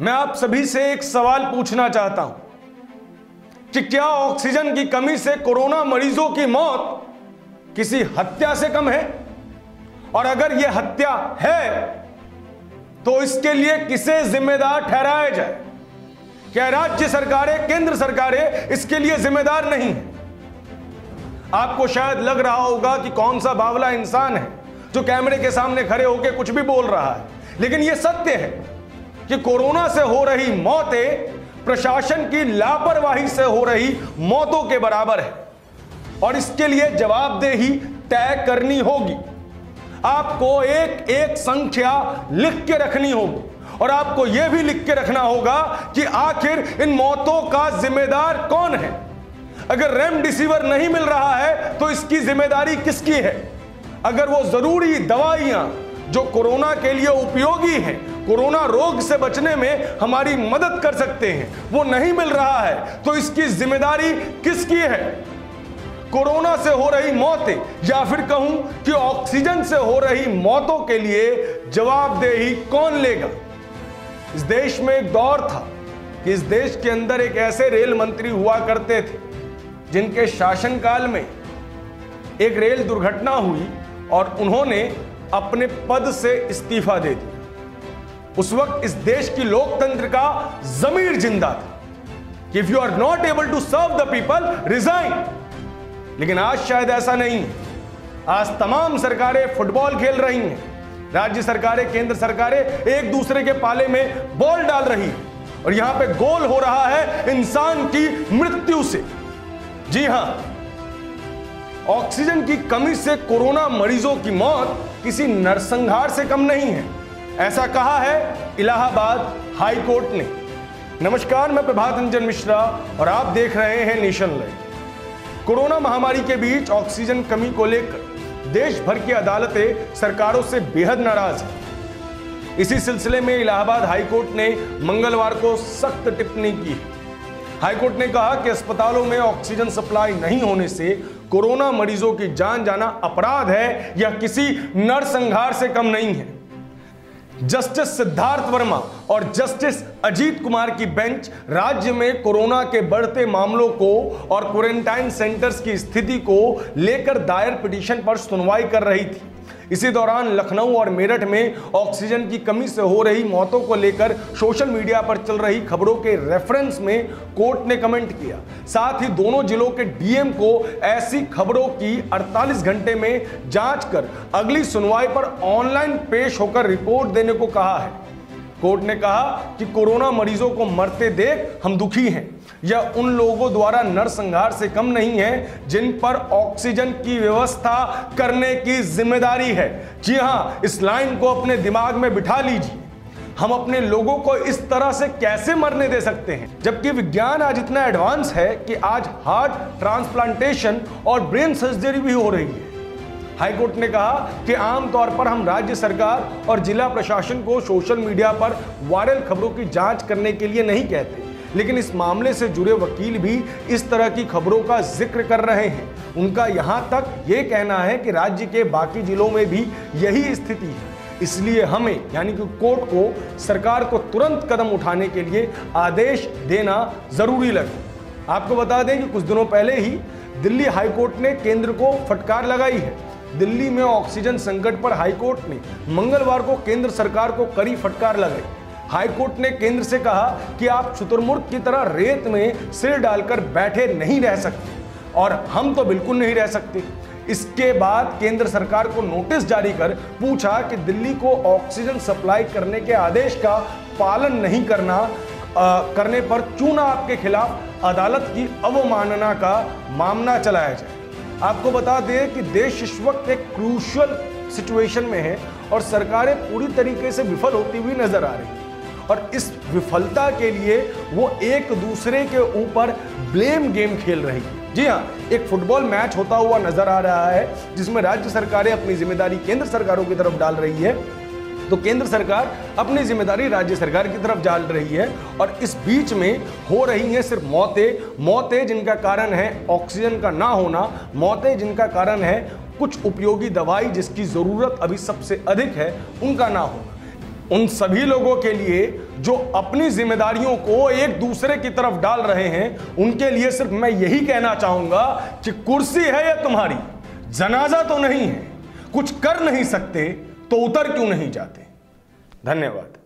मैं आप सभी से एक सवाल पूछना चाहता हूं कि क्या ऑक्सीजन की कमी से कोरोना मरीजों की मौत किसी हत्या से कम है? और अगर यह हत्या है तो इसके लिए किसे जिम्मेदार ठहराया जाए? क्या राज्य सरकारें, केंद्र सरकारें इसके लिए जिम्मेदार नहीं है? आपको शायद लग रहा होगा कि कौन सा बावला इंसान है जो कैमरे के सामने खड़े होकर कुछ भी बोल रहा है, लेकिन यह सत्य है कि कोरोना से हो रही मौतें प्रशासन की लापरवाही से हो रही मौतों के बराबर है और इसके लिए जवाबदेही तय करनी होगी। आपको एक एक संख्या लिख के रखनी होगी और आपको यह भी लिख के रखना होगा कि आखिर इन मौतों का जिम्मेदार कौन है। अगर रेमडेसिविर नहीं मिल रहा है तो इसकी जिम्मेदारी किसकी है? अगर वो जरूरी दवाइयां जो कोरोना के लिए उपयोगी हैं, कोरोना रोग से बचने में हमारी मदद कर सकते हैं, वो नहीं मिल रहा है तो इसकी जिम्मेदारी किसकी है? कोरोना से हो रही मौतें या फिर कहूं कि ऑक्सीजन से हो रही मौतों के लिए जवाबदेही कौन लेगा? इस देश में एक दौर था कि इस देश के अंदर एक ऐसे रेल मंत्री हुआ करते थे जिनके शासनकाल में एक रेल दुर्घटना हुई और उन्होंने अपने पद से इस्तीफा दे दिया। उस वक्त इस देश की लोकतंत्र का जमीर जिंदा था कि if you are not able to serve the people, resign. लेकिन आज शायद ऐसा नहीं है। आज तमाम सरकारें फुटबॉल खेल रही हैं, राज्य सरकारें, केंद्र सरकारें एक दूसरे के पाले में बॉल डाल रही है और यहां पे गोल हो रहा है इंसान की मृत्यु से। जी हां, ऑक्सीजन की कमी से कोरोना मरीजों की मौत किसी नरसंहार से कम नहीं है, ऐसा कहा है इलाहाबाद हाई कोर्ट ने। नमस्कार, मैं प्रभात रंजन मिश्रा और आप देख रहे हैं नेशन लाइव। कोरोना महामारी के बीच ऑक्सीजन कमी को लेकर देश भर की अदालतें सरकारों से बेहद नाराज हैं। इसी सिलसिले में इलाहाबाद हाई कोर्ट ने मंगलवार को सख्त टिप्पणी की है। हाई कोर्ट ने कहा कि अस्पतालों में ऑक्सीजन सप्लाई नहीं होने से कोरोना मरीजों की जान जाना अपराध है, यह किसी नरसंहार से कम नहीं है। जस्टिस सिद्धार्थ वर्मा और जस्टिस अजीत कुमार की बेंच राज्य में कोरोना के बढ़ते मामलों को और क्वारंटाइन सेंटर्स की स्थिति को लेकर दायर पिटीशन पर सुनवाई कर रही थी। इसी दौरान लखनऊ और मेरठ में ऑक्सीजन की कमी से हो रही मौतों को लेकर सोशल मीडिया पर चल रही खबरों के रेफरेंस में कोर्ट ने कमेंट किया। साथ ही दोनों जिलों के डीएम को ऐसी खबरों की 48 घंटे में जांच कर अगली सुनवाई पर ऑनलाइन पेश होकर रिपोर्ट देने को कहा है। कोर्ट ने कहा कि कोरोना मरीजों को मरते देख हम दुखी हैं। यह उन लोगों द्वारा नरसंहार से कम नहीं है जिन पर ऑक्सीजन की व्यवस्था करने की जिम्मेदारी है। जी हां, इस लाइन को अपने दिमाग में बिठा लीजिए। हम अपने लोगों को इस तरह से कैसे मरने दे सकते हैं, जबकि विज्ञान आज इतना एडवांस है कि आज हार्ट ट्रांसप्लांटेशन और ब्रेन सर्जरी भी हो रही है। हाईकोर्ट ने कहा कि आमतौर पर हम राज्य सरकार और जिला प्रशासन को सोशल मीडिया पर वायरल खबरों की जांच करने के लिए नहीं कहते, लेकिन इस मामले से जुड़े वकील भी इस तरह की खबरों का जिक्र कर रहे हैं। उनका यहां तक ये कहना है कि राज्य के बाकी जिलों में भी यही स्थिति है, इसलिए हमें यानी कि कोर्ट को सरकार को तुरंत कदम उठाने के लिए आदेश देना जरूरी लगा। आपको बता दें कि कुछ दिनों पहले ही दिल्ली हाईकोर्ट ने केंद्र को फटकार लगाई है। दिल्ली में ऑक्सीजन संकट पर हाईकोर्ट ने मंगलवार को केंद्र सरकार को कड़ी फटकार लगाई। हाईकोर्ट ने केंद्र से कहा कि आप शुतुरमुर्ग की तरह रेत में सिर डालकर बैठे नहीं रह सकते, और हम तो बिल्कुल नहीं रह सकते। इसके बाद केंद्र सरकार को नोटिस जारी कर पूछा कि दिल्ली को ऑक्सीजन सप्लाई करने के आदेश का पालन नहीं करने पर क्यों ना आपके खिलाफ अदालत की अवमानना का मामला चलाया जाए। आपको बता दें कि देश इस वक्त एक क्रूशियल सिचुएशन में है और सरकारें पूरी तरीके से विफल होती हुई नजर आ रही है, और इस विफलता के लिए वो एक दूसरे के ऊपर ब्लेम गेम खेल रही है। जी हाँ, एक फुटबॉल मैच होता हुआ नजर आ रहा है जिसमें राज्य सरकारें अपनी जिम्मेदारी केंद्र सरकारों की तरफ डाल रही है, तो केंद्र सरकार अपनी जिम्मेदारी राज्य सरकार की तरफ डाल रही है, और इस बीच में हो रही हैं सिर्फ मौतें जिनका कारण है ऑक्सीजन का ना होना, मौतें जिनका कारण है कुछ उपयोगी दवाई जिसकी जरूरत अभी सबसे अधिक है उनका ना होना। उन सभी लोगों के लिए जो अपनी जिम्मेदारियों को एक दूसरे की तरफ डाल रहे हैं, उनके लिए सिर्फ मैं यही कहना चाहूंगा कि कुर्सी है या तुम्हारी, जनाजा तो नहीं है। कुछ कर नहीं सकते तो उतर क्यों नहीं जाते। धन्यवाद।